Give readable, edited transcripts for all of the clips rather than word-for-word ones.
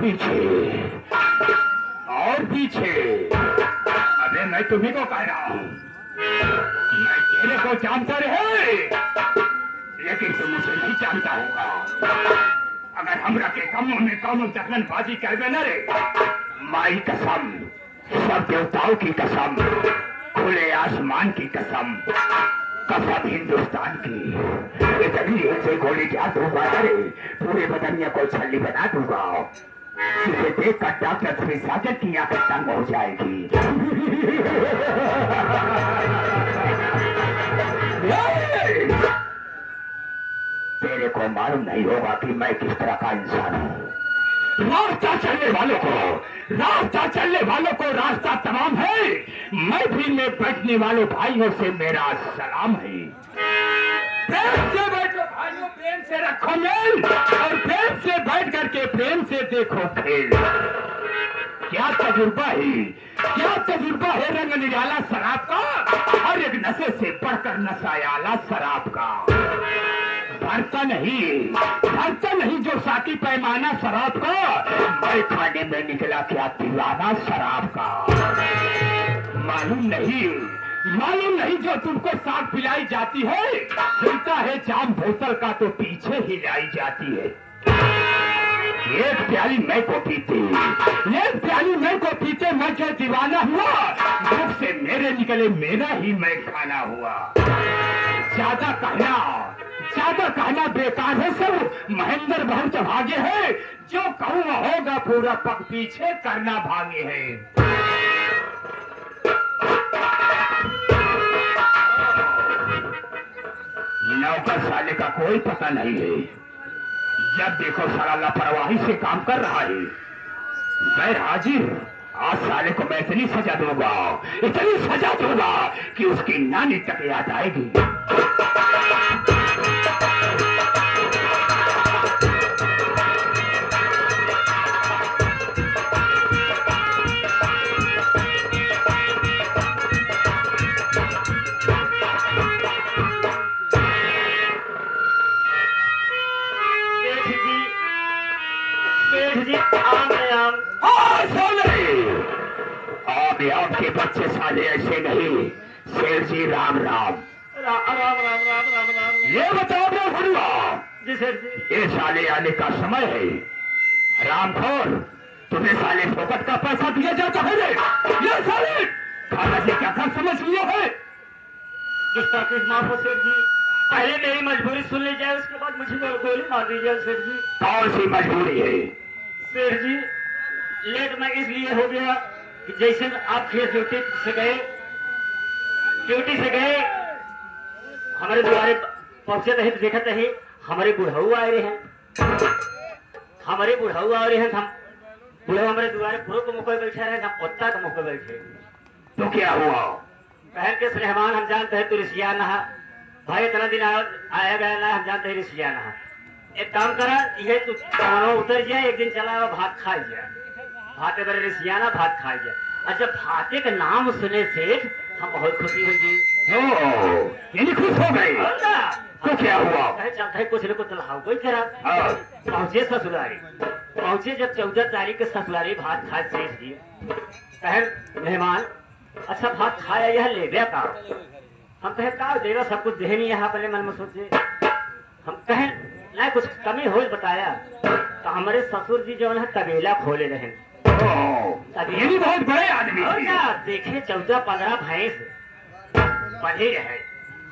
पीछे और पीछे। अबे मैं तुम्ही को कह रहा हूँ, मैं तेरे को जानता रहे, लेकिन तुम मुझे नहीं जानता होगा। अगर हम रखे कमों में कौनों जगनबाजी करवे न रे, माई कसम, सब देवताओं की कसम, खुले आसमान की कसम, कसम हिंदुस्तान की, इतनी ऊंचे गोली क्या दूंगा रे, पूरे बदनिया को छल्ली बना दूंगा, जिसे देख कर डॉक्टर श्री सागर की आंखें तंग हो जाएगी। तेरे को मालूम नहीं होगा कि मैं किस तरह का इंसान हूँ। रास्ता चलने वालों को रास्ता तमाम है। मैं भी में बैठने वाले भाइयों से मेरा सलाम है। प्रेम से बैठो भाइयों, प्रेम से रखो मेल, और प्रेम से बैठ करके प्रेम से देखो खेल। क्या तजुर्बा है रंग निराला शराब का, हर एक नशे से बढ़कर नशा आला शराब का। भरता नहीं जो साकी पैमाना शराब का, मैं खाने में निकला क्या दीवाना शराब का। मालूम नहीं जो तुमको साग पिलाई जाती है, सुनता है जाम बोतल का तो पीछे हिलाई जाती है। एक प्याली मैं को पीते मैं जो दीवाना हुआ, मुख से मेरे निकले मेरा ही मैं खाना हुआ। ज्यादा कहना बेकार है सब, महेंद्र बहुत भागे है, जो कहूँ होगा पूरा पग पीछे करना भागे है। नौकर साले का कोई पता नहीं है, जब देखो साला लापरवाही से काम कर रहा है। गैर हाजिर, आज साले को मैं इतनी सजा दूंगा कि उसकी नानी तक याद आएगी। आपके बच्चे साले ऐसे नहीं। शेर जी राम राम। ये बताओ जी शेर जी, ये साले आने का समय है। रामखोर, तुम्हें साले फोकट का पैसा दिया जाता है रे। ये साले खाना जी क्या कर समझ लिया है। माफ हो शेर जी, पहले मेरी मजबूरी सुन ली जाए, उसके बाद मुझे गोली मार दीजिए शेर जी। कौन सी मजबूरी है शेर जी? लेट में इसलिए हो गया कि जैसे आप ड्यूटी से गए हमारे द्वारे पहुंचे थे तो देखते ही हमारे बुढ़ऊ आ रहे हैं। हम बुढ़ऊ हमारे द्वारे पूर्व के मुख पे बैठे रहे, हम पोता के मुख पे बैठे। तो क्या हुआ? पहल के सुलेमान, हम जानते हैं तू रिसिया नहा भाई, इतना दिन आया गया ना, हम जानते हैं रिसिया नहा। एक काम करा, ये तू उतर जाए, एक दिन चला भात खा जाए, भाते बड़े रिसियाना भात खा जाए। अच्छा, भाते का नाम सुने से हम बहुत खुशी होगी, खुश हो गए। तो क्या हुआ? चाहता है कुछ न कुछ चलाओ कोई खराब। पहुंचे ससुरारी, जब 14 तारीख के ससुरारी भात खा शेष जी कहे मेहमान अच्छा भात खाया यह ले गया का। हम कहे का देगा, सब कुछ दे नहीं। यहाँ पहले मन में सोचे, हम कहे ना कुछ कमी हो बताया तो हमारे ससुर जी जो है तबेला खोले रहे। ये भी बहुत बड़े आदमी देखे 14-15 भैंस पढ़े रहे।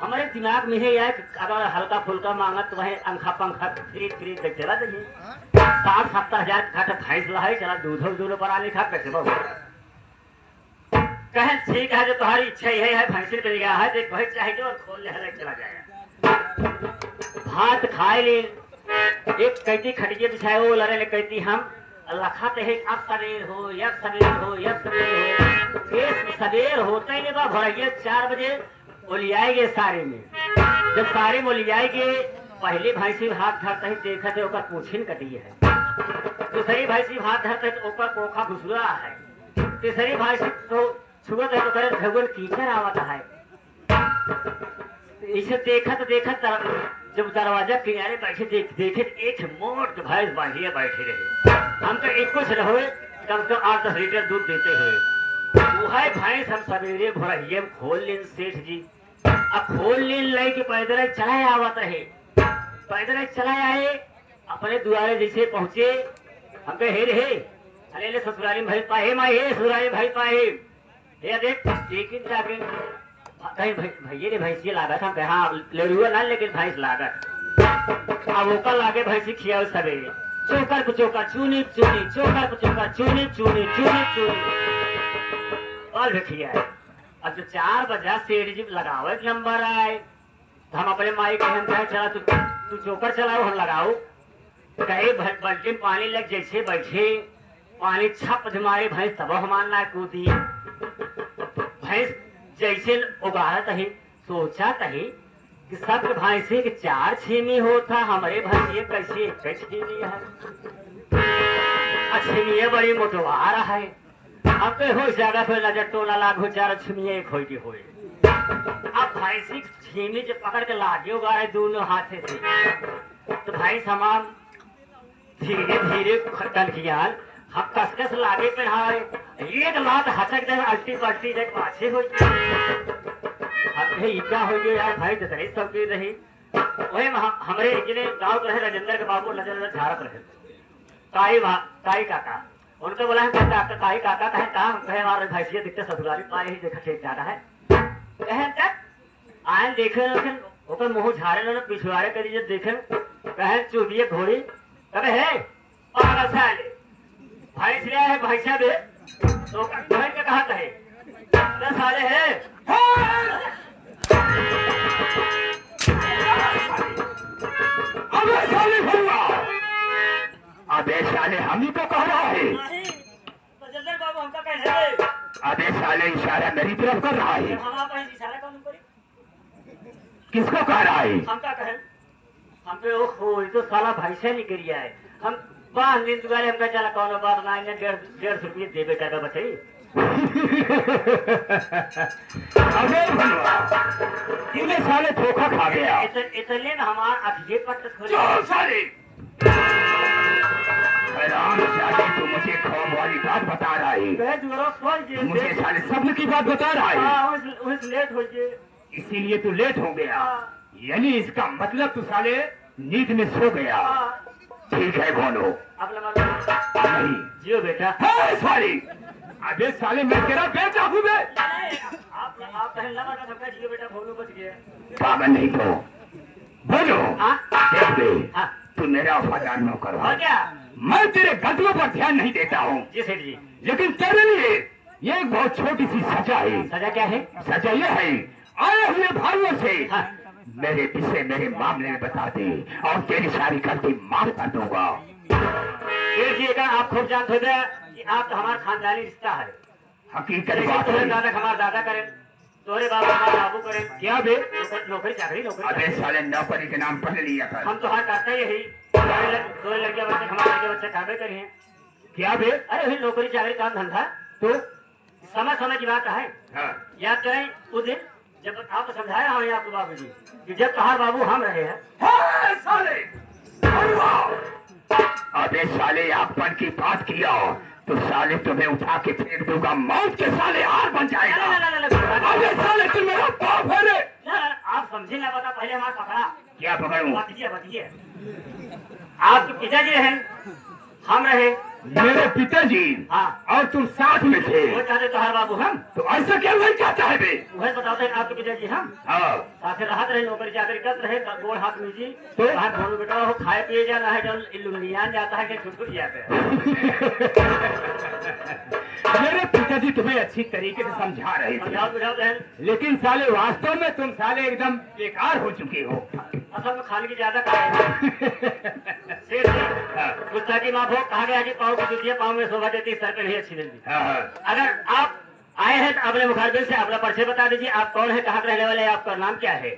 हमारे दिमाग में है यार, अगर हल्का फुल्का मांगा तो वह अंखा पंखा खरीद चला जाइए। 60-70 हजार खाट भैंस ला है, चला दूधो पर लिखा कैसे कहे ठीक है, जो तुम्हारी इच्छा है भैंसी पे गया है, देख भैंस चाहिए और खोल ले चला जाएगा। भात खाए ले, एक कहती खटिए बिछाए वो लड़े ले, कहती हम लखाते है अब सवेर हो या सवेर होते ही नहीं भोरइये 4 बजे ओलियाएंगे सारे में। जब सारे में ओलियाएंगे, पहली भैंसी हाथ धरते ही देखा थे ऊपर पूछिन कटी है, दूसरी भैंसी हाथ धरते तो ऊपर पोखा घुसुआ है, तीसरी भैंसी तो छुअत है तो करे भगवान कीचड़ आवता है। इसे देखा जब दरवाजा किनारे बैठे देखे एक मोट भैंस बांधिए बैठे रहे। हम तो एक कुछ रहो कम से कम 8-10 लीटर दूध देते हुए वो है भैंस हम सवेरे भोरहिए में खोल लेन सेठ जी अब खोल लेन लाई के पैदल चलाए आवत रहे पैदल चलाए आए अपने द्वारे जैसे पहुंचे हम कहे हे रे अरे ले ससुराली में भाई पाए माए हे ससुराली भाई पाए हे देख लेकिन जाके कहीं भैया ने भैंसी लागत हम कहे हाँ लड़ुआ ना लेकिन भैंस लागत अब ओकर लागे भैंसी खिया सवेरे चोकर को चोकर चूनी चूनी चोकर को चोकर चूनी चूनी चूनी चूनी और भी खिया है अब जो 4 बजा सेठ जी लगाओ एक नंबर आए तो हम अपने माई कहे हम कहे चला तू चोकर चलाओ हम लगाओ कहे बल्टी में पानी लग जैसे बैठे पानी छप मारे भैंस तब हमार ना कूदी भैंस जैसे उगारत है सोचा तही कि सब भैंसे के 4 छेमी होता हमारे भैंसिए कैसे एक छेमी है छेमी बड़ी मोटवार है अब तो हो जाएगा फिर नजर टोला लागो 4 छेमी एक हो की होए अब भैंसी छेमी जब पकड़ के लागे उगारे दोनों हाथे से तो भैंस हमार धीरे धीरे खटल खियाल हम कसकस लागे पे हारे एक लात हचक दे अल्टी पल्टी देख पाछे हो अब हे इका हो गया यार भाई जतरे सब के रही ओए हमरे इजने गांव के रहे राजेंद्र के बाबू नजर झाड़त रहे ताई काका उनको बोला है काका ताई काका कहे काम कहे हमारे भैंसिया दिखते ससुराली पाए ही देखा ठीक ज्यादा है कहे तक आए देखे लेकिन ओकर मुंह झाड़े न पिछवाड़े करी जब देखे कहे चूबिए घोड़ी कहे हे पागल साले भैंस लिया है भैंसा बे तो भैंस का कहा है 10 साले है अबे साले भैया अबे साले हम ही को कह रहा है राजेंद्र बाबू हमका कैसे अबे साले इशारा मेरी तरफ कर रहा है हम आप इशारा कौन करी किसको कह रहा है हमका कहे हम पे ओहो ये तो साला भैंसा नहीं करिया है हम 5 दिन दुआरे हमका चला कौन बात ना 1.5 रुपये देवे का बचाई अबे भलवा तूने साले धोखा खा गया इतने में हमार अखिए पट खोले साले हैरान साले तू मुझे खौफ वाली बात बता रहा है मुझे साले सपन की बात बता रहा है लेट हो गए इसीलिए तू लेट हो गया यानी इसका मतलब तू साले नींद में सो गया ठीक है बोलो नहीं जियो बेटा साली अबे साले मैं तेरा बेटा हूँ बे आप पहला बार धक्का जियो बेटा भोलू बच गया पागल नहीं तो बोलो देख ले तू मेरा वफादार नौकर हो क्या मैं तेरे गलतियों पर ध्यान नहीं देता हूँ जी सेठ जी लेकिन तेरे लिए ये एक बहुत छोटी सी सजा है सजा क्या है सजा ये है आए हुए भाइयों से मेरे विषय मेरे मामले में बता दे और तेरी सारी गलती माफ कर दूंगा आप खूब जानते हो आप तो हमारा खानदानी रिश्ता है हकीकत बात है दादा हमारा दादा करे तोरे बाबू हमारे बाबू करे क्या बे नौकरी चाकरी अबे साले नौकरी के नाम पढ़ लिया कर हम तो हाँ करते यही 2 लड़कियां बच्चे हमारे लड़के बच्चे खावे करिए क्या बे अरे वही नौकरी चाकरी काम धंधा तो समय की बात है याद करें उस दिन जब आप समझाया हमें आपको बाबू जी कि जब कहा बाबू हम रहे हैं साले अबे साले आपन की बात किया तो साले तुम्हें उठा के फेंक दूंगा मौत के साले हार बन जाएगा अबे साले तुम मेरा बाप है रे आप समझे ना बता पहले हमारा पकड़ा क्या पकड़ूं बताइए आपके पिताजी रहे हम रहे मेरे पिताजी हाँ और तुम साथ में थे वो चाहते तो हर बाबू हम तो ऐसा क्या वही चाहता है बे वही बताते हैं आपके पिताजी हम हाँ साथ राहत रहे नौकरी चाकरी कर रहे गोड़ हाथ मीजी तो दोनों बेटा हो खाए पिए जाना है जब लुंगियान जाता है कि छुटकुट जाते हैं मेरे पिताजी तुम्हें अच्छी तरीके से समझा रहे थे लेकिन साले वास्तव में तुम साले एकदम बेकार हो चुके हो असल में खाने की ज्यादा गुस्सा की माँ भोग कहा गया कि पाँव की जुतियाँ पाँव में शोभा देती सर पे नहीं अच्छी देती अगर आप आए हैं तो अपने मुखारबिन से अपना परिचय बता दीजिए आप कौन है कहाँ रहने वाले आपका नाम क्या है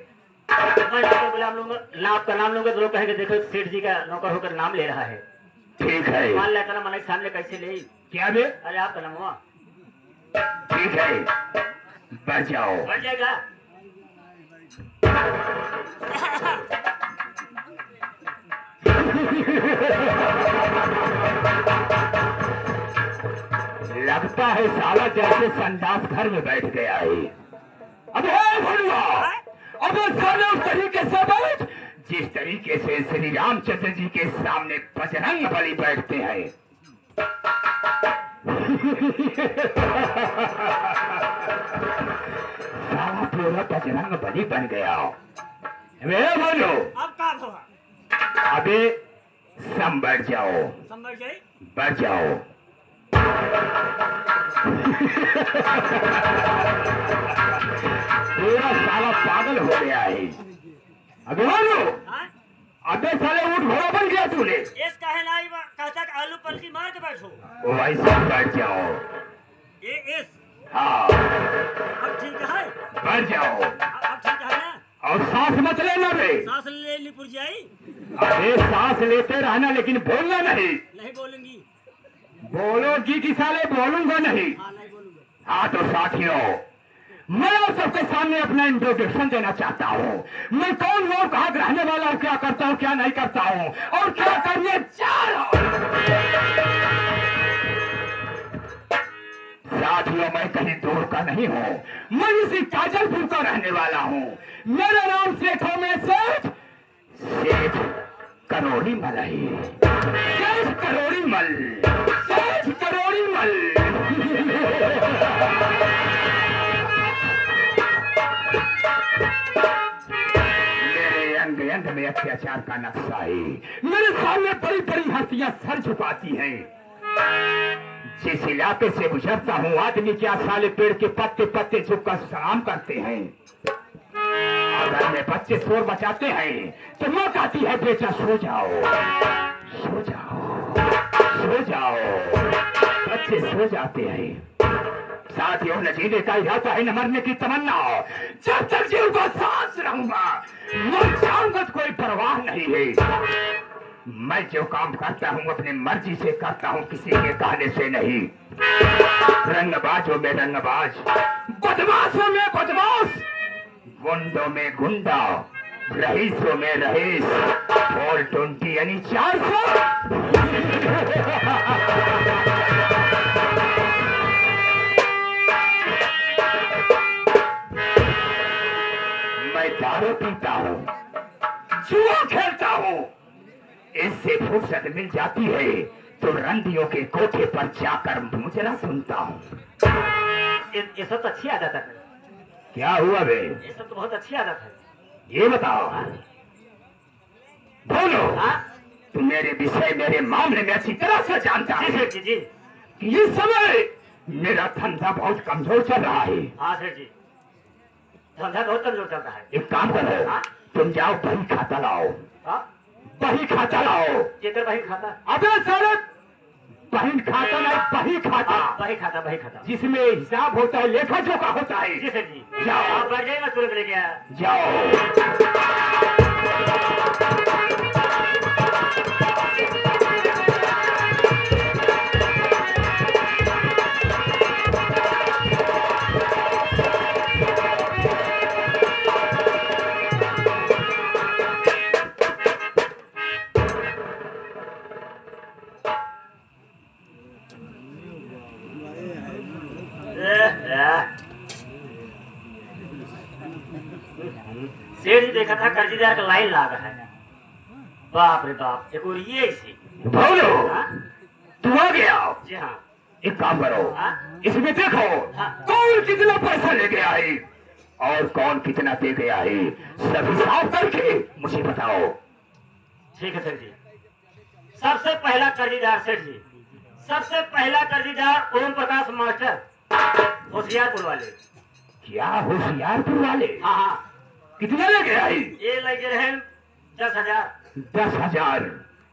मैं गुलाम लूंगा ना आपका नाम लूंगा तो लोग कहेंगे देखो सेठ जी का नौकर होकर नाम ले रहा है ठीक है मान लेता ना मन सामने कैसे ले क्या बे अरे आपका नाम हुआ ठीक है बढ़ जाओ बढ़ जाएगा लगता है साला जैसे संडास घर में बैठ गया है। अबे भलुआ, अबे साले उस तरीके से बैठ जिस तरीके से श्री रामचंद्र जी के सामने बजरंग बली बैठते हैं। साला पूरा बजरंग बली बन गया। अबे बोलो, अब का होगा? अबे सम बढ़ जाओ, समझ गई? बढ़ जाओ। पूरा साला पागल हो गया है। अबे बोलो, हाँ? अबे साले ऊँट घोड़ा बन गया तूने। इस काहे लाई कहता कि आलू पलटी मार के बैठो। वो ऐसे बढ़ जाओ। ये इस हाँ, अब ठीक है? बढ़ जाओ अब ठीक है ना? और सांस मत लेना बे। सांस ले ली पुरजाई? अबे सांस लेते रहना लेकिन बोलना नहीं। नहीं बोलूंगी। बोलोगी कि साले बोलूंगा नहीं। हाँ नहीं बोलूंगा। हाँ तो साथियों, मैं आप सबके सामने अपना इंट्रोडक्शन देना चाहता हूँ। मैं कौन हूँ, कहाँ रहने वाला हूँ, क्या करता हूँ, क्या नहीं करता हूँ और क्या करने जा रहा हूँ। साथियों, मैं कहीं दूर का नहीं हूँ, मैं इसी काजलपुर का रहने वाला हूँ। मेरा नाम सेठों में सेठ करोड़ी मल है। सेठ करोड़ी मल, सेठ करोड़ी मल। मेरे अंग अंग में अत्याचार का नक्शा है। मेरे सामने बड़ी बड़ी हस्तियां सर झुकाती हैं। जिस इलाके से गुजरता हूँ, आदमी क्या साले पेड़ के पत्ते पत्ते झुककर सलाम करते हैं। अगर में बच्चे शोर बचाते हैं तो माँ कहती है बेटा सो जाओ, सो जाओ, सो जाओ। बच्चे सो जाते हैं। साथियों, न जीने का इरादा है, न मरने की तमन्ना। जब तक जीऊंगा सांस रहूंगा, मर जाऊंगा तो कोई परवाह नहीं है। मैं जो काम करता हूँ अपनी मर्जी से करता हूँ, किसी के कहने से नहीं। रंगबाजों में रंगबाज, बदमाशों में बदमाश, गुंडों में गुंडा, रईसों में रईस, 420 यानी 400। मैं दारू पीता हूँ, जुआ खेलता हूँ। इससे फुर्सत मिल जाती है तो रंडियों के कोठे पर जाकर मुजरा सुनता हूँ। ये सब तो अच्छी आदत है। क्या हुआ बे? ये सब तो बहुत अच्छी आदत है। ये बताओ, बोलो। हाँ? तू मेरे विषय, मेरे मामले में अच्छी तरह से जानता है जी सेठ जी, जी। कि इस समय मेरा धंधा बहुत कमजोर चल रहा है। हाँ सेठ जी, धंधा बहुत कमजोर चलता है। एक काम करो, हाँ? तुम जाओ बही खाता लाओ। हाँ? बही खाता लाओ। जेकर बही खाता? अबे साले, बही खाता नहीं, बही खाता। बही खाता, बही खाता। जिसमें हिसाब होता है, लेखा जोखा होता है। जी सेठ जी। जाओ। आप बैठ जाइए, मैं तुरंत लेके आया। जाओ। सेठ जी देखा था कर्जीदार का लाइन लागा है। बाप रे बाप, एक और ये ऐसी। बोलो। हाँ? तू आ गया। जी हाँ। एक काम करो, हाँ? इसमें देखो हाँ। कौन कितना पैसा ले गया है और कौन कितना दे गया है, सब हिसाब करके मुझे बताओ। ठीक है सेठ जी। सबसे पहला कर्जीदार सेठ जी, सबसे पहला कर्जीदार ओम प्रकाश मास्टर, होशियारपुर वाले। क्या होशियारपुर वाले? हाँ हाँ। कितना ले गया है? ये लगे रहे 10,000। 10,000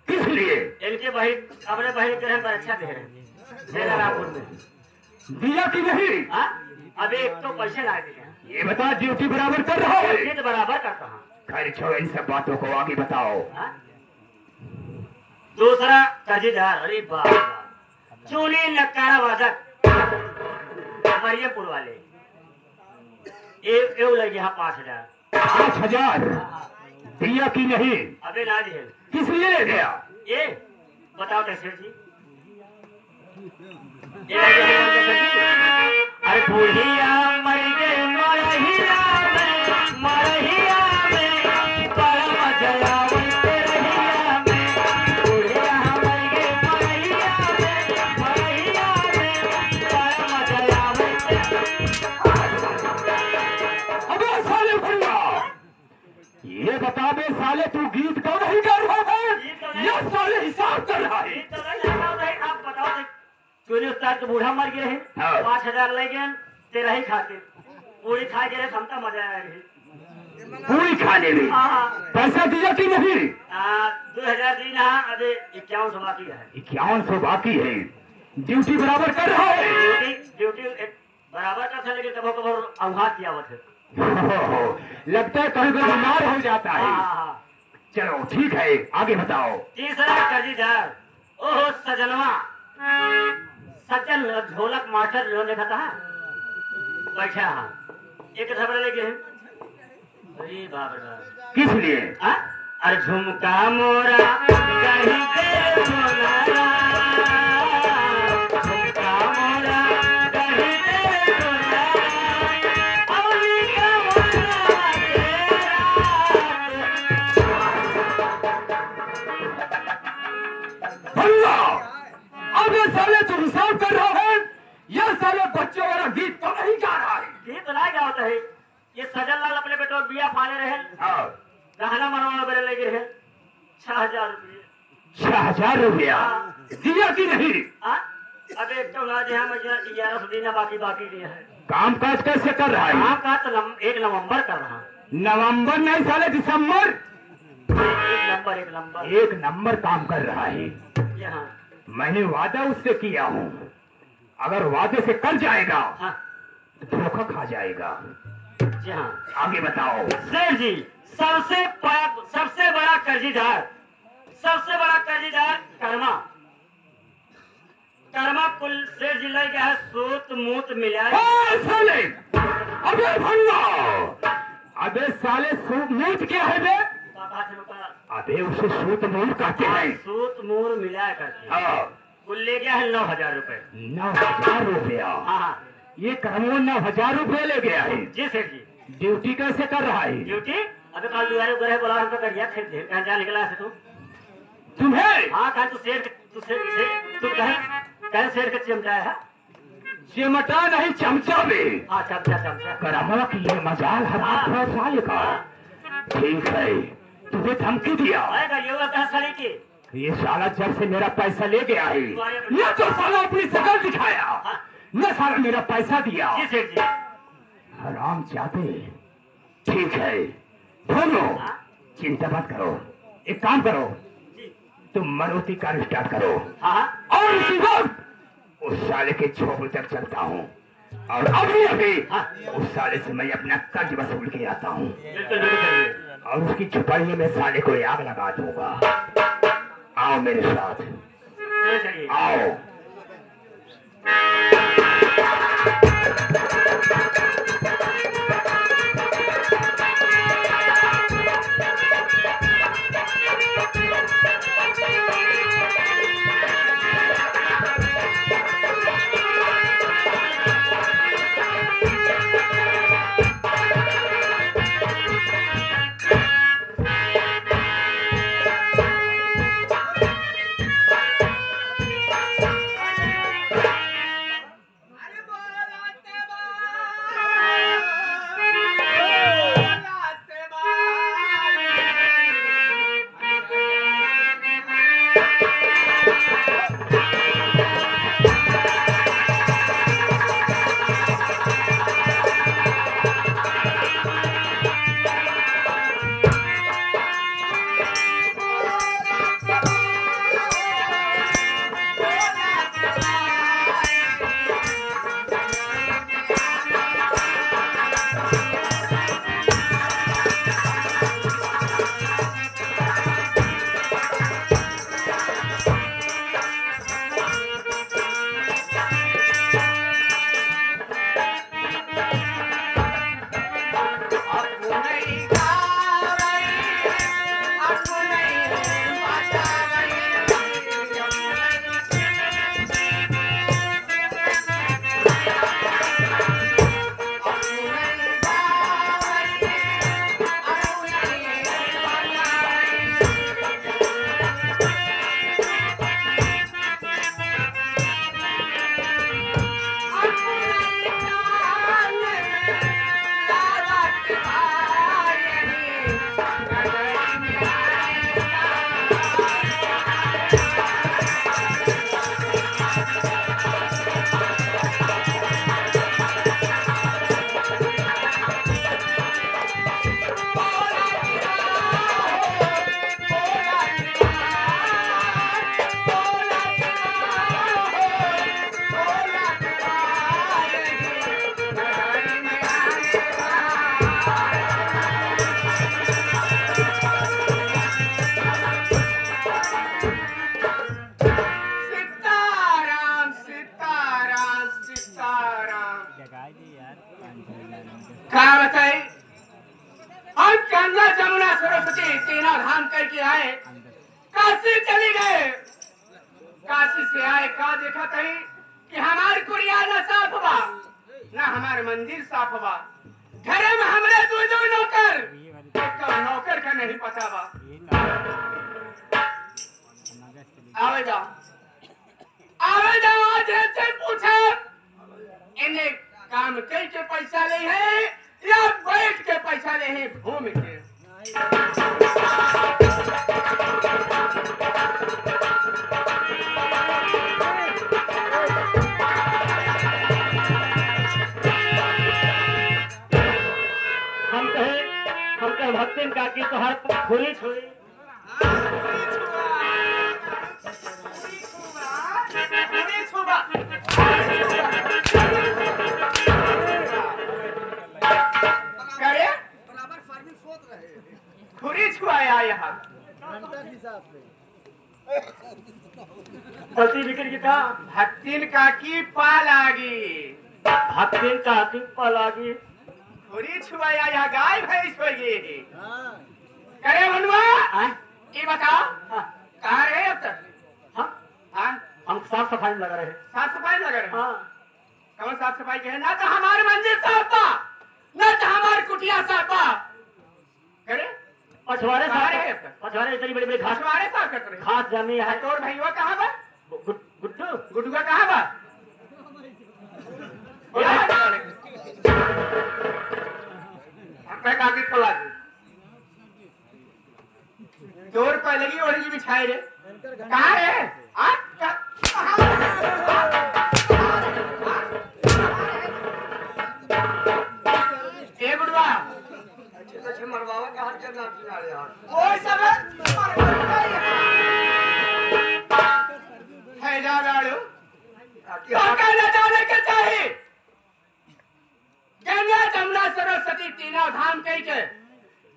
किस लिए? इनके बहन, अपने बहन के परीक्षा दे रहे हैं रामपुर में। दिया कि नहीं? हाँ? अभी एक तो पैसे ला दिए। ये बता, ड्यूटी बराबर कर रहा है? ड्यूटी तो बराबर करता हूँ। खैर छोड़ो, इन सब बातों को आगे बताओ। हाँ? दूसरा कर्जीदार, अरे बाप रे, चूली नक्कारा वादक, मरियमपुर वाले। एक लगे यहाँ 5,000। 5,000 दिया कि नहीं? अबे नाज है। किस लिए ले गया? ये बताओ सेठ जी। ये लगे हैं उनके सखी। अरे बुढ़िया मर गए मरहिया में, मरहिया में बड़ा मजा आवत रहिया में। बुढ़िया मर गए मरहिया में, मरहिया में बड़ा मजा आवत। अबे साले भैया, ये बता दे साले तू गीत क्यों नहीं गा रहा है? ये साले हिसाब कर रहा है। तो नहीं लगा उधर, आप बताओ चोरी उस्ताद तो बूढ़ा मर गए हैं, हाँ। 5,000 ले गए तेरा ही खाते पूरी खा गए क्षमता मजा आया रही। पूरी खाने में हाँ पैसा दिया कि नहीं? 2,000 दी ना, अभी 51 बाकी है। 5100 बाकी है। ड्यूटी बराबर कर रहा है? ड्यूटी बराबर का था, लेकिन कभो कभो अवघात किया हुआ था। लगता है कहीं कोई बीमार हो जाता है। हाँ। चलो ठीक है, आगे बताओ। तीसरा कर्जीदार, ओहो सजनवा, सज्जन ढोलक मास्टर जो लिखा था बैठा। हाँ एक खबर लेके हैं। अरे बाप रे बाप, किस लिए? हाँ? अरे झुमका मोरा कहीं के सोनारा, झुमका मोरा कहीं के सोनारा, अवली का मोरा भैया, अब ये साले तुम हिसाब कर रहा है? ये साले बच्चों वाला गीत तो नहीं गा रहा है? गीत ना क्या होता है? ये सजन लाल अपने बेटो बिया फाले रहे, हाँ। गहना मनवा बेरे लगे रहे 6,000 रुपये। 6,000 रुपया दिया कि नहीं? हाँ? अब एक तो ना जो है मुझे 1100 देना, बाकी बाकी दिया है। काम काज कैसे कर रहा है? हाँ का तो 1 नवंबर कर रहा हूँ। नवंबर नहीं साले दिसंबर। 1 नंबर 1 नंबर काम कर रहा है। यहाँ। मैंने वादा उससे किया हूँ, अगर वादे से कर जाएगा हाँ तो धोखा खा जाएगा। जी हाँ। आगे बताओ। सेठ जी, सबसे बड़ा कर्जीदार, सबसे बड़ा कर्जीदार कर्मा, कर्मा कुल सेठ जी लग गया है सूत मूत मिला। साले अबे भंगा, अबे साले सूत मूत क्या है बे? अबे उसे सूत मूत कहते हैं। सूत मूर मिला करके हाँ। कुल ले गया है 9,000 रुपए। 9,000 रुपया? हाँ हाँ ये कर्मो 9,000 रुपये ले गया है। जी सेठ जी। ड्यूटी कैसे कर रहा है? ड्यूटी अभी कल दुआरे उगरे बोला हमको कर दिया, फिर कहाँ जा निकला है तू? तुम्हें? हाँ कहा तू सेठ, तू कह सेठ के चिमटा है? चिमटा नहीं चमचा में। हाँ चमचा चमचा। कर्मो की ये मजाल हमारा साले का। ठीक है, तुम्हें धमकी दिया? साली की ये साला जब से मेरा पैसा ले गया है, न तो साला अपनी शकल दिखाया, न साला मेरा पैसा दिया। जी सेठ जी। हराम जाते। ठीक है दोनों चिंता मत करो, एक काम करो, तुम मारुति कार स्टार्ट करो। हाँ और इसी वक्त उस साले के झोपड़े तक चलता हूँ और अभी उस साले से मैं अपना कर्ज वसूल के आता हूँ और उसकी झुपड़ी में साले को आग लगा दूंगा। आओ मेरे साथ, आओ। गंगा जमुना सरस्वती तीनों धाम करके आए, काशी चली गए। काशी से आए का देखा कहीं कि हमार कुड़िया न साफ बा न हमार मंदिर साफ बा। घरे में हमरे दो नौकर, एक नौकर का नहीं पता बा। आवे जाओ आज से पूछा इन्हें काम करके पैसा ले है या बैठ के पैसा ले है घूम के। हम कहे भक्तिन का की तोहर खुरी छुई खुरी छुआया यहाँ गलती बिगड़ गई का भक्तिन का की पा लागी, भक्तिन का की पलागी खुरी छुआया यहाँ गाय भैंस होगी। करे भनुआ ये बताओ कहाँ रहे अब तक? हाँ हम साफ सफाई में लगा रहे हैं। साफ सफाई लगा रहे? हाँ कौन साफ सफाई के है? ना तो हमारे मंदिर साफ बा ना तो हमारे कुटिया साफ बा। करे पछवाड़े कहाँ रहे अब तक? पछवाड़े इतनी बड़ी बड़ी घास मछुआरे साफ करते रहे। घास जमी है। तोर भैया कहाँ बा? गुड्डू गुडुआ कहाँ बा? काकी पला तोर पहले ओढ़ी बिछाए रे कहाँ रे? ए गुडुआ मरवावा का हर जगह किनारे यार ओए सब है जा गाड़ो तो कहना जाने के चाहिए। गंगा जमुना सरस्वती तीनों धाम कह के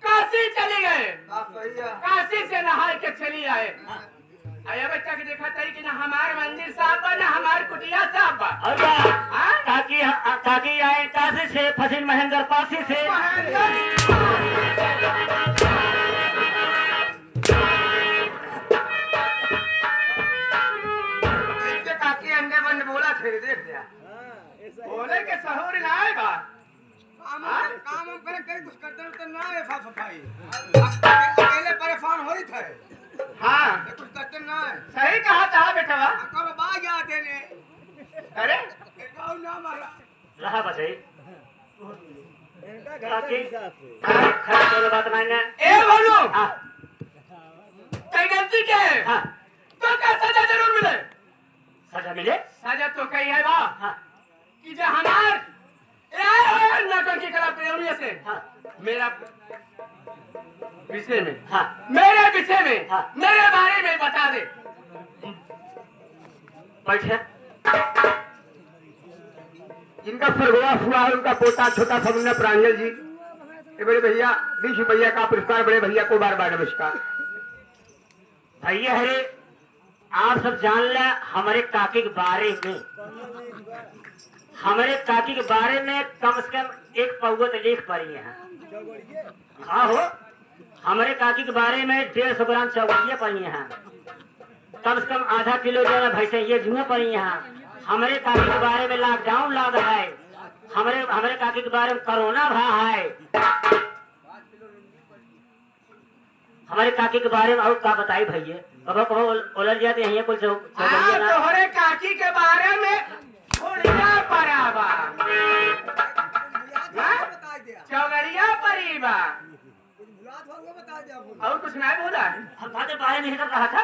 काशी चले गए। सही है काशी से नहा के चली आए। अरे बच्चा के देखा था कि ना हमार मंदिर साफ बा ना हमार कुटिया साफ बा। और काकी आए काशी से फसिल महेंद्र पासी से इसके काकी अंडे बंद बोला थे देख दिया बोले के सहूर ना आएगा। काम करे कहीं कुछ करते तो ना है साफ सफाई अकेले परेशान होई थे। हाँ कुछ करते ना है सही कहा था बेटा। करो बाग आते ने अरे गाँव ना मारा रहा बचाई इनका काकी खैर बात मानना ए बोलो हाँ कई गलती के है हाँ तो क्या सजा जरूर मिले? सजा मिले सजा तो कही है बा हाँ कि जो हमार नाटक की कला प्रेमियों से हाँ मेरा विषय में हाँ मेरे विषय में हाँ। मेरे बारे में बता दे। बैठे जिनका स्वर्गवास हुआ है उनका पोता छोटा समुन्ना प्रांजल जी ये बड़े भैया 20 रुपया का पुरस्कार बड़े भैया को बार बार नमस्कार। भैया है आप सब जान ले हमारे काकी के बारे में हमारे काकी के बारे में कम से कम एक पौवा तो लिख पड़ी है। हाँ हो हमारे काकी के बारे में 150 ग्राम चौड़िया पड़ी हैं। कम से कम आधा किलो जो है भैंसे ये जुए पड़ी हैं। हमारे काकी के बारे में लॉकडाउन लग है। हमारे काकी के बारे में कोरोना भा है। हमारे काकी के बारे में और क्या बताई भैया कब कब उलझ जाते हैं कुछ तोहरे काकी के बारे में थोड़िया पराबा बता दिया चौगड़िया परीबा बता दिया और कुछ नहीं बोला। हमारे बारे में ही कर रहा था।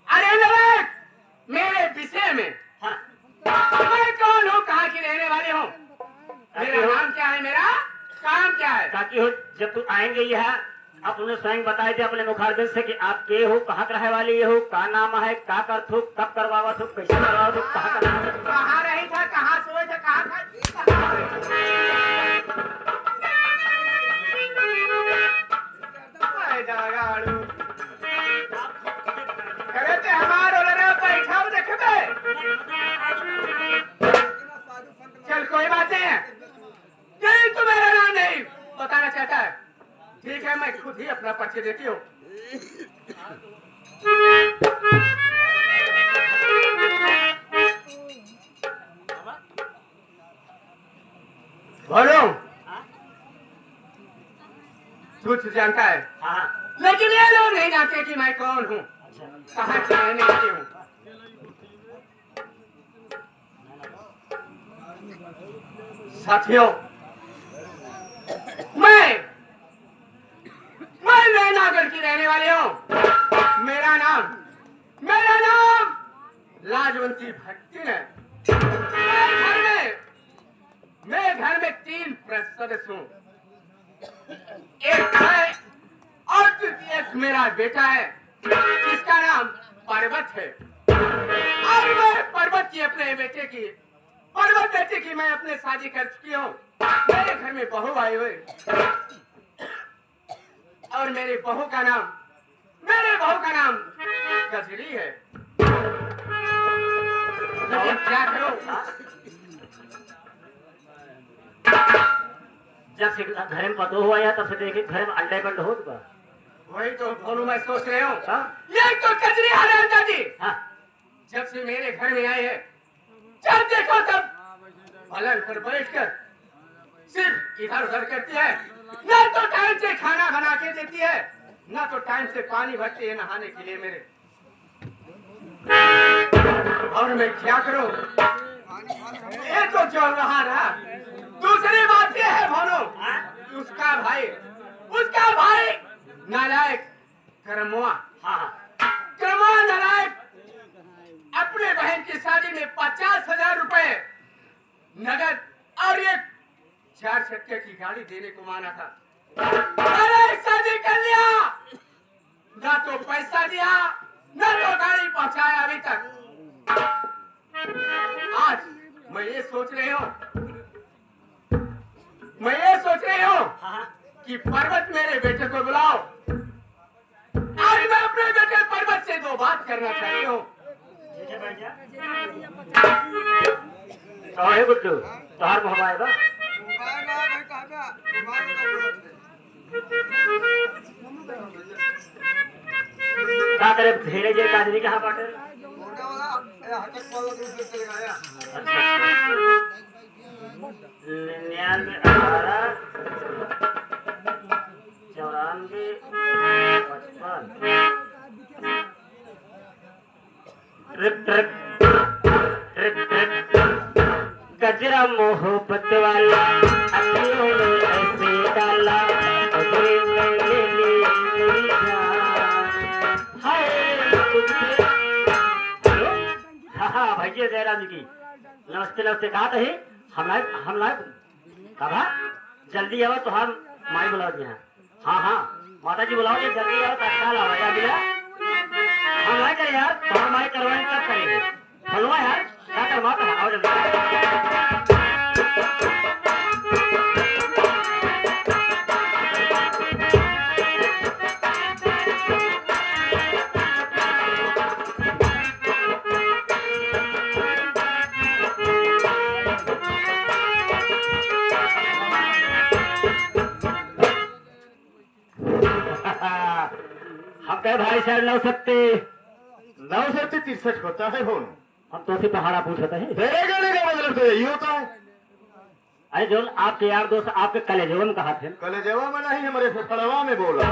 अरे नवाब मेरे विषय में हाँ मैं कौन हूँ कहाँ की रहने वाले हूँ मेरा नाम क्या है मेरा काम क्या है? ताकि हो जब तू आएंगे यह आप उन्हें स्वयं बताए थे अपने मुखारबिन से कि आप के हो कहाँ रहने वाले ये हो का नाम है का कर थो कब करवावा थो कैसे करवावा थो कहाँ करवावा थो कहाँ रही था कहाँ सोए थे कहाँ करे थे हमारे बैठा हूँ देखे चल कोई बात नहीं है यही तो मेरा नाम नहीं बताना चाहता है ठीक है, मैं खुद ही अपना पर्ची देती हूँ। बोलो, तू जानता है, हाँ लेकिन ये लोग नहीं जानते कि मैं कौन हूँ, कहाँ से रहने वाली हूँ। साथियों, मैं नैनागढ़ की रहने वाली हूँ। मेरा नाम लाजवंती भक्ति है। मैं घर में 3 सदस्य हूँ। एक है और एक मेरा बेटा है जिसका नाम पर्वत है। और मैं पर्वत बेटे की मैं अपने शादी कर चुकी हूँ। मेरे घर में बहू आई हुई और मेरे बहू का नाम गजरी है। लेकिन क्या करूं? जब से घर में पतो हुआ या तब से देखे घर में अंडे बंद हो चुका। वही तो बोलूं, मैं सोच रही हूँ। हाँ? ये तो कजरी हराम दादी हाँ जब से मेरे घर में आए हैं, जब देखो तब पलंग पर बैठकर सिर्फ इधर उधर करती है। न तो टाइम से खाना बना के देती है, न तो टाइम से पानी भरती है नहाने के लिए मेरे। और मैं क्या करूं? ये तो चल रहा। दूसरी बात यह है भानु, उसका भाई नालायक करमुआ नालायक अपने बहन की शादी में 50,000 रुपए नगद और एक 4 चक्के की गाड़ी देने को माना था। मैंने शादी कर लिया, ना तो पैसा दिया ना तो गाड़ी पहुंचाया अभी तक। आज मैं ये सोच रही हूँ कि पर्वत मेरे बेटे को बुलाओ। आज मैं अपने बेटे पर्वत से 2 बात करना चाहती हूँ। तो है गुड्डू तोहार मोहबा है बा का करे धेरे जे काजरी कहाँ बाटे? अच्छा 99 18 94 55 ट्रिप गजरा मोहब्बत वाला अखियों में ऐसे डाला अजरे में ले ली मेरी जान। हाय तुझे हाँ भैया जयराम जी की नमस्ते कहा था हमला कहा जल्दी आओ तो हम माई बुलाओ जी। हाँ माता जी बुलाओ जी जल्दी आओ तत्काल आओ यार भैया हम लाए कर यार तो माई करवाएं कब करेंगे हलवा यार क्या करवाता है आओ जल्दी। हम कहे भाई साहब 9 63 होता है फोन। हम तो से पहाड़ा पूछते हैं तेरे गाने का मतलब तो यही होता है। अरे जो आपके यार दोस्त आपके कलेजवा में कहा थे कलेजवा में नहीं हमारे फड़वा में बोला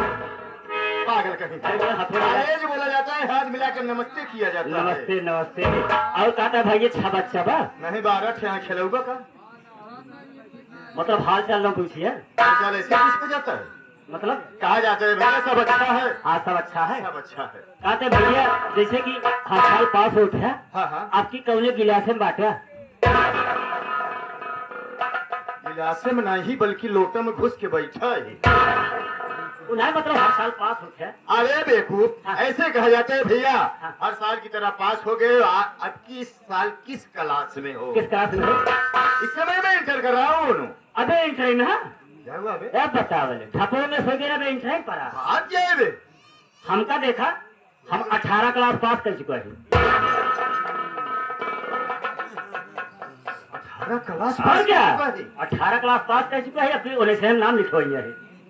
पागल कहीं अरे जो बोला जाता है हाथ मिलाकर नमस्ते किया जाता है। नमस्ते और कहता है भाई छा बच्चा बा नहीं 12 खेलौगा का मतलब हाल चाल ना पूछिए चल ऐसे पूछते जाता है मतलब कहा जाता है भैया सब अच्छा है। हाँ सब अच्छा है सब अच्छा है। कहते भैया जैसे कि हर साल पास होता है हाँ आपकी कौने गिलास में बांटा गिलासे में नहीं बल्कि लोटे में घुस के बैठा है। उन्हें मतलब हर साल पास होता है। अरे बेवकूफ हाँ। ऐसे कहा जाता है भैया हाँ। हर साल की तरह पास हो गए। अब की साल किस क्लास में हो? किस क्लास में हो? इस समय मैं इंटर कर रहा हूँ। अबे इंटर में क्या हुआ बे? अब बता बोले ठपों में सो गया इंटर नहीं पड़ा आज जाए बे हमका देखा हम 18 क्लास पास कर चुका है। 18 क्लास और क्या 18 क्लास पास कर चुका है अपनी उन्हें से नाम लिखवाई है।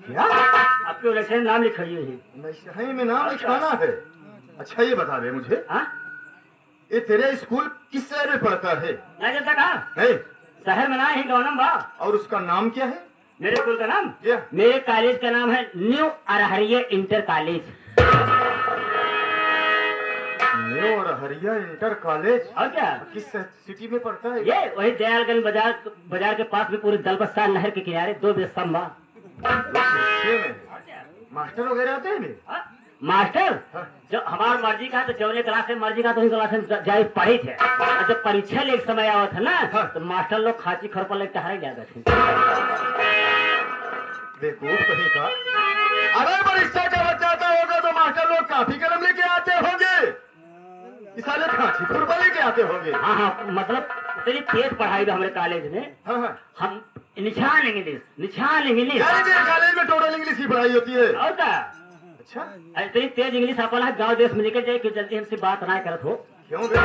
क्या? आपके इलेक्शन नाम लिखाइए ही। नहीं में नाम लिखाना है? अच्छा ये बता दे मुझे, हाँ ये तेरे स्कूल किस शहर में पढ़ता है? नहीं जनता कहा नहीं, शहर में ना ही गौनम बा। और उसका नाम क्या है? मेरे स्कूल का नाम, क्या? मेरे कॉलेज का नाम है new Araria inter college. New और हरिया इंटर कॉलेज? और क्या, किस सिटी में पढ़ता है? ये वही दयालगंज बाजार के पास में पूरे दलबस्ता नहर के किनारे 2 बेस्तंबा। हिस्से में मास्टर वगैरह आते हैं नहीं? मास्टर हाँ। जो हमार मर्जी का तो जौने क्लास में मर्जी का तो क्लास में जाए पढ़ी थे। और जब परीक्षा ले समय आवा था ना, हाँ। तो मास्टर लोग खाची खर पर लेके टहरे जाते थे। बेवकूफ कहीं का। अगर परीक्षा का बचाता होगा तो मास्टर लोग काफी कलम लेके आते होंगे, इस साले खांची खुरपा लेके आते होंगे। हाँ हाँ, मतलब इतनी तेज पढ़ाई हमारे कॉलेज में। हाँ हाँ, हम निशान इंग्लिश यानी तेरे कॉलेज में टोटल इंग्लिश की पढ़ाई होती है? और क्या, अच्छा, इतनी तेज इंग्लिश अपन है गाँव देश में निकल जाए कि जल्दी हमसे बात ना करत हो। क्यों बे?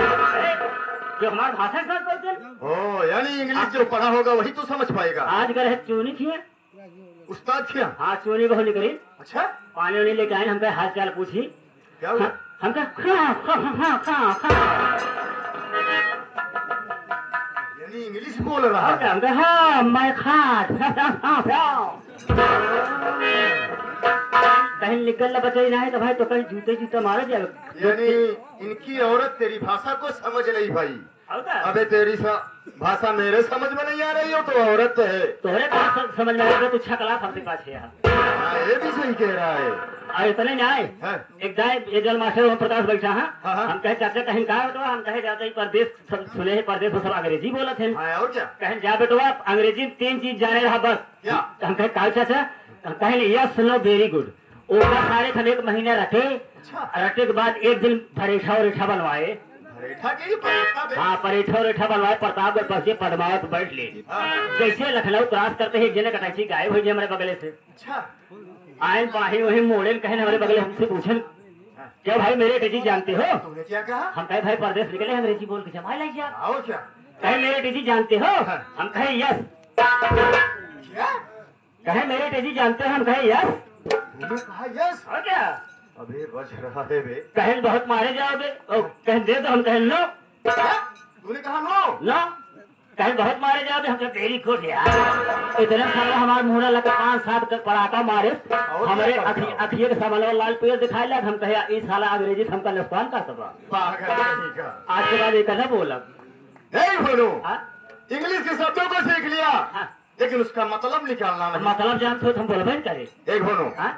जो हमारी भाषा समझ बोलते हैं। ओ, यानी इंग्लिश जो पढ़ा होगा वही तो समझ पाएगा। आज गए चूनी थी, उस्ताद क्या? हाँ चूनी बहु निकली, अच्छा, पानी वानी लेके आए, हमका हाल चाल पूछी। क्या हुआ? हमका यानी इंग्लिश बोल रहा है? हमका हाँ मैं खाट कहीं निकल ना बचे ना है तो भाई तो कहीं जूते जूते मारे जाए। यानी इनकी औरत तेरी भाषा को समझ नहीं भाई। और क्या? अबे तेरी भाषा मेरे समझ में नहीं आ रही हो तो औरत है। तोहरे कहाँ समझ में आएगा, तू 6 क्लास हमसे पाछे है। हाँ, ये भी सही कह रहा है। और इतने नहीं आए, हाँ। एक जाए एक जल मास्टर ओम प्रकाश बैठा है। हाँ, हाँ। हम कहे चाचा कहीं कहा बेटवा, हम कहे जाते ही परदेश सुने है, परदेश में सब अंग्रेजी बोलत है। हाँ, और क्या? कहें जा बेटवा अंग्रेजी में 3 चीज जाने रहा बस। क्या? हम कहे का चाचा, कहे यस नो वेरी गुड। ओका सारे हम 1 महीने रखे, अच्छा। रखे के बाद एक दिन परेठा और रेठा बनवाए। रेठा की परीक्षा दे। हाँ परेठा और रेठा बनवाए, प्रतापगढ़ पहुंचे, पद्मावत बैठ ले। हाँ, जैसे लखनऊ क्रॉस करते ही जने कटाची गायब हुई हमारे बगले से। अच्छा, आए बाही वही मोड़े कहे हमारे बगले, हमसे पूछन क्या भाई मेरे अंग्रेजी जानते हो? तुमने क्या कहा? हम कहे भाई परदेश निकले अंग्रेजी बोल के जमा लाई जा। और क्या? कहे मेरे अंग्रेजी जानते हो? हाँ। हम कहे यस। क्या? कहे मेरे अंग्रेजी जानते हो? हम कहे यस। तूने कहा यस? और क्या, अबे बच रहा है बे। कहे बहुत मारे जाओगे, और कहे दे तो हम कहे नो क्या? तूने कहा नो? नो, कहे बहुत मारे जाओगे, हम कहे वेरी गुड यार। इतना सारा हमारे मुहरा लगा 5-7 पड़ाका मारे, हमारे अखिए के सामने लाल पेड़ दिखाई लग। हम कहे इस साला अंग्रेजी से हमका नुकसान का सब पागल कहीं का। आज के बाद एक ना बोला। नहीं बोलो, हाँ? इंग्लिश के शब्दों को सीख लिया, हाँ। लेकिन उसका मतलब निकालना नहीं। मतलब जानते हो तो हम बोलबे नहीं करे। एक बोलो, हाँ?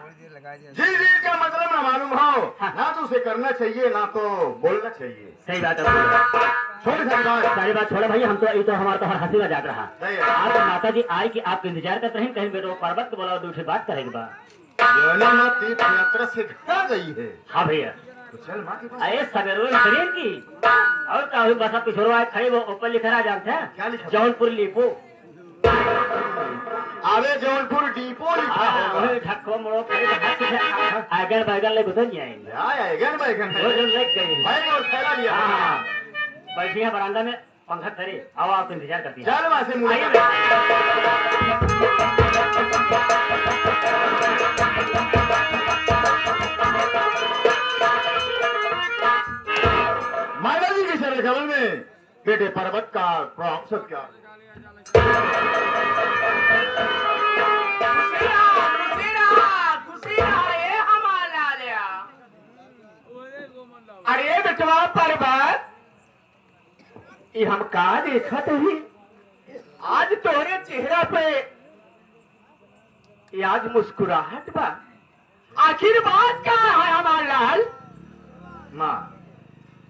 जिस चीज का मतलब ना मालूम हो, हाँ। ना तो उसे करना चाहिए ना तो बोलना चाहिए। सही बात है, छोड़ सारी बात। सारी बात छोड़ो भाई, हम तो ये तो हमारा तो हर हंसी मजाक रहा। सही है। आप माता जी आए कि आपके इंतजार करते हैं, कहीं बेटो पर्वत को बोला दूसरी बात करेंगे बा। योनी माँ तीर्थ यात्रा से कहाँ गई है? हाँ भैया, तो चल माँ के पास। अरे सवेरो शरीर की और क्या हुई, बस आप छोड़ो आए खड़े वो ऊपर लिखा रहा जानते क्या हैं, लिखा? जौनपुर लिपो। आवे जौनपुर डिपो लिखा होगा। ढक्को मोड़ो खड़े आगन बैगन ले गुजर जाएंगे, बैगन बैगन वो है। जो लग गई। बैग और थैला लिया। हाँ, बैठी है बरामदा में, पंखा करे, आओ आप इंतजार करती है। चल वहाँ से मुँह आइए लगा। माता जी के शरण कमल में बेटे पर्वत का प्रभाव सब क्या? अरे बेटवा पर्वत, ये हम का देखत ही आज तोरे चेहरा पे, ये आज मुस्कुराहट बा, आखिर बात का है हमार लाल? माँ,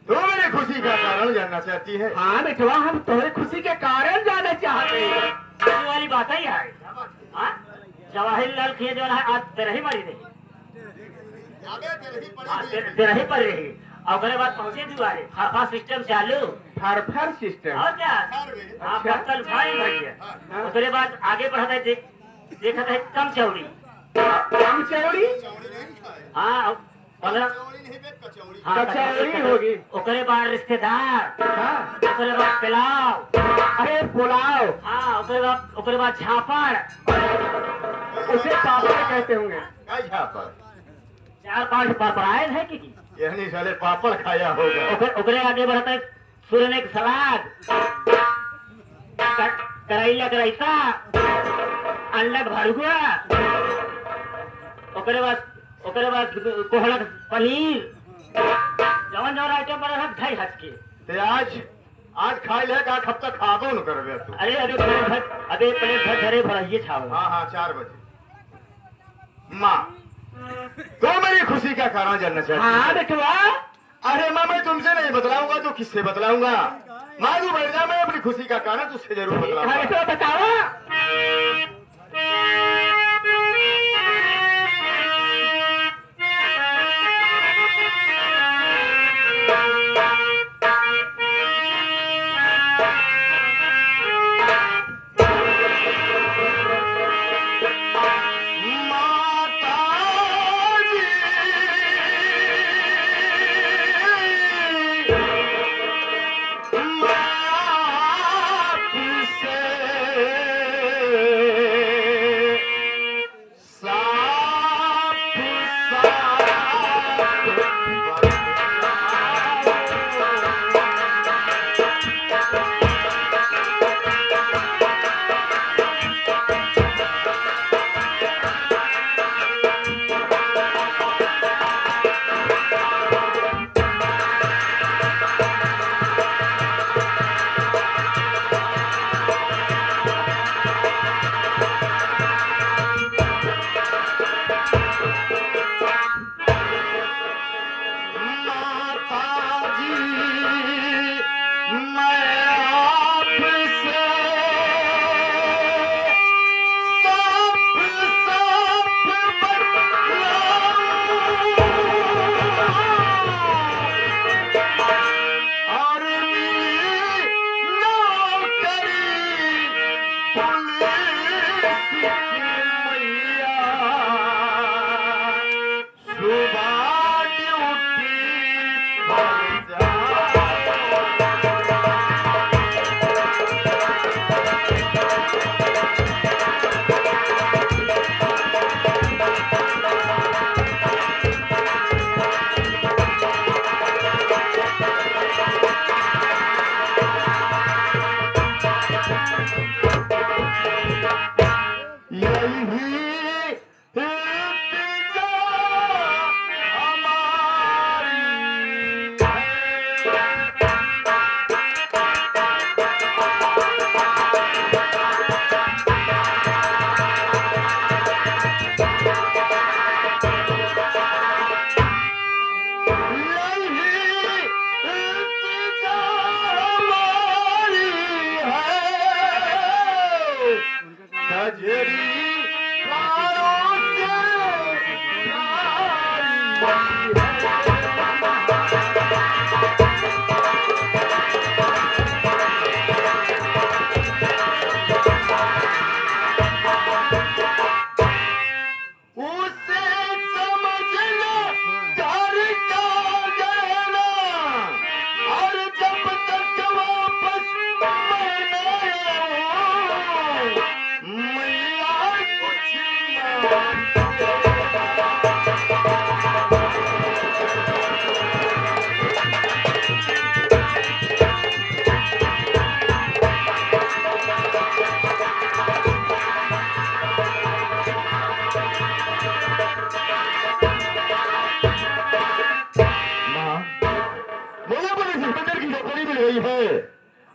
तो मेरी खुशी का कारण जानना चाहती है? हाँ बेटवा, हम तोरे खुशी के कारण जानना चाहते हैं। ये वाली बात ही है। हाँ? जवाहरलाल खिया जो है आज तेरह ही मरी रही, तेरह ही पड़ रही, और उसके बाद पहुंचे दुआरे, हरफा सिस्टम चालू। फरफर सिस्टम। और क्या, हाँ पत्तल भाई भैया। उसके बाद आगे बढ़ता है, देखा है कम चौड़ी। कम चौड़ी? हाँ 15 हाँ, कचौड़ी होगी। उसके बाद रिश्तेदार, हाँ। उसके बाद पुलाव, अरे पुलाव। हाँ उसके बाद झापड़, उसे पापड़ कहते होंगे। क्या पर 4-5 परपराए है कि यही साले पापड़ खाया होगा। ओकरे आगे बढ़ता है सूर्य ने एक सलाद, करैला का रायता, अंडा भरुआ, ओकरे बाद कोहड़ा पनीर, जवन आइटम पर है ढाई हज के। ते आज खाई ले का कब तक खाबो न करबे तू। अरे प्लेट भर धरे भराइए छाव। हाँ 4 बजे। माँ तो मेरी खुशी का कारण जानना चाहती है। हाँ बेटवा, अरे माँ मैं तुमसे नहीं बतलाऊंगा तो किससे बतलाऊंगा। माँ तू बैठ जा, मैं अपनी खुशी का कारण तुझसे जरूर बतलाऊंगा। बेटवा बताओ।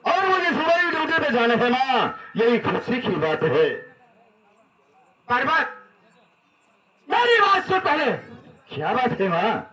और मुझे सुबह ड्यूटी पे जाना है ना, यही खुशी की बात है। पर्वत, मेरी बात सुन पहले। क्या बात है माँ?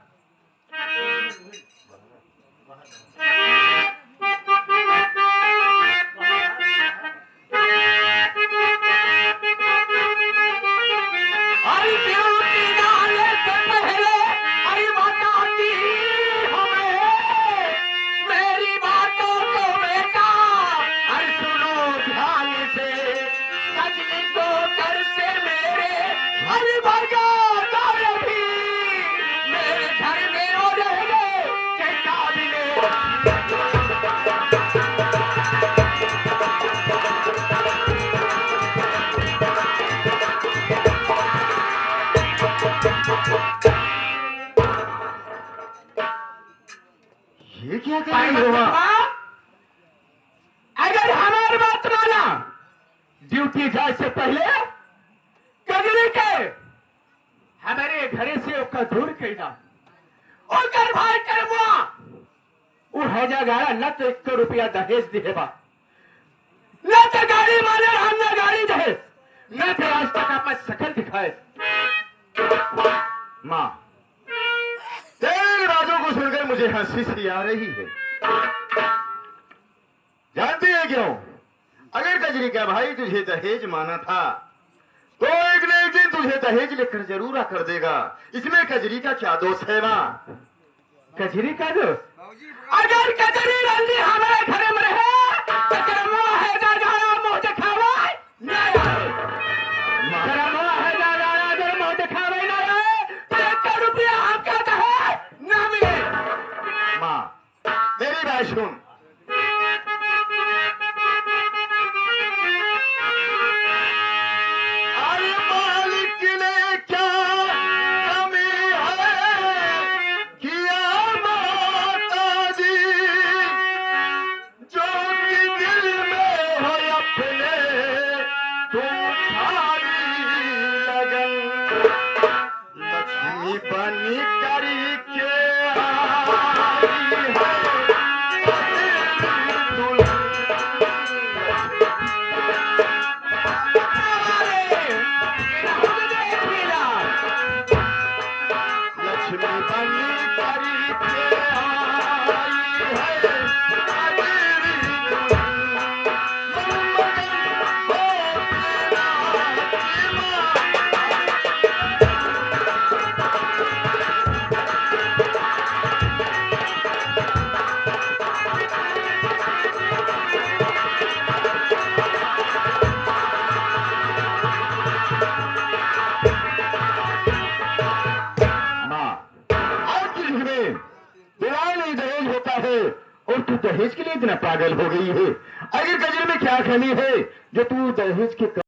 ये क्या कर रही हो माँ? अगर हमारी बात माना, ड्यूटी जाए से पहले कजरी के हमारे घरे से ओका दूर कैदा ओकर भाई करवा वो हैजा गाड़ा न तो 100 रुपया दहेज दिहेबा, न तो गाड़ी माने हम न गाड़ी दहेज, न तो आज तक आप शकल दिखाए। माँ, तेरे राजों को सुनकर मुझे हंसी सी आ रही है। जानती है क्यों? अगर कजरी का भाई तुझे दहेज माना था तो एक न एक दिन तुझे दहेज लेकर जरूर आकर देगा। इसमें कजरी का क्या दोष है माँ? कजरी का दोष? बाबूजी अगर कजरी रंडी हमारे घरे में रहे तो करमो है जागा मुंह दिखावा ना रहे, करमो है जागा अगर मुंह दिखावे ना रहे तो 1 रुपया हमका दहेज ना मिले। माँ, मेरी बात सुन। अरे मालिक ने क्या कमी है किया माता जी, जो कि दिल में हो अपने तुम्हारी लगन, लक्ष्मी बनी करी के आई है दुल्हन। लक्ष्मी बनी करी के आई है कजरी दुल्हन। मनमगन हो तेरा दहेज होता है और तू दहेज के लिए इतना पागल हो गई है। अगर कजरी में क्या कमी है जो तू दहेज के